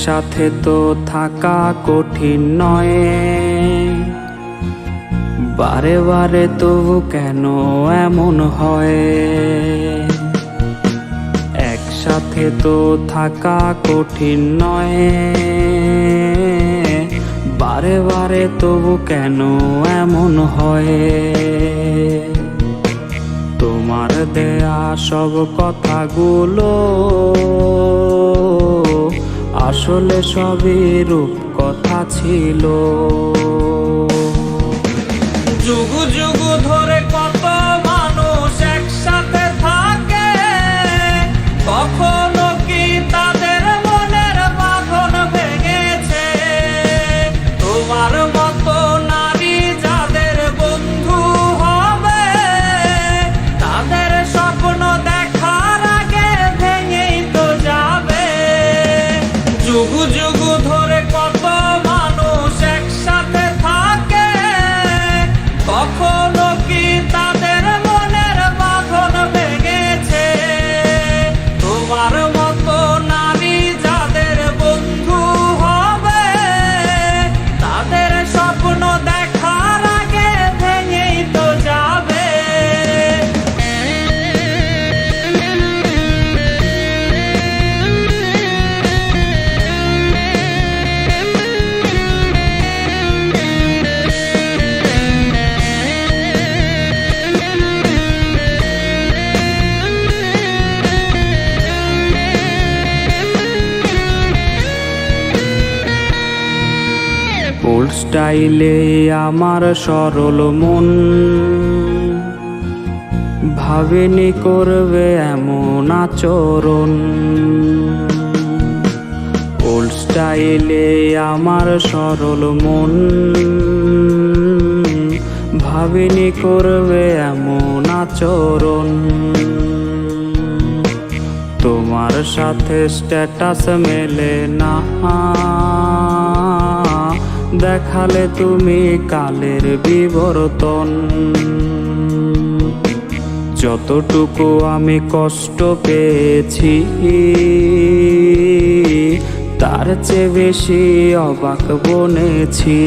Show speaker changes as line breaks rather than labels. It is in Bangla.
একসাথে তো থাকা কঠিন নয়, বারে বারে তবু কেন এমন হয়? একসাথে তো থাকা কঠিন নয়, বারে বারে তবু কেন এমন হয়? তোমার দেয়া সব কথাগুলো আসলে সবই রূপ কথা ছিল। যুগ যুগ ধরে কত মানুষ একসাথে থাকে, কখনো কি তাদের মনের বাঁধন ভেঙেছে? তোমার মতো নারী যাদের বন্ধু হবে, তাদের স্বপ্ন দেখার আগে ভেঙেই তো যাবে। যুগ যুগ ধরে কত মানুষ একসাথে থাকে, কখনো কি তাদের মনের বাঁধন ভেঙেছে? তোমার মতো নারী যাদের বন্ধু হবে, তাদের স্বপ্ন দেখার আগে ভেঙেই তো যাবে। ওল্ড স্টাইলে আমার সরল মন ভাবেনি করবে এমন আচরণ। ওল্ড স্টাইলে আমার সরল মন ভাবেনি করবে এমন আচরণ। তোমার সাথে স্ট্যাটাস মেলে না, দেখালে তুমি কালের বিবর্তন। যতটুকু আমি কষ্ট পেয়েছি, তার চেয়ে বেশি অবাক বনেছি।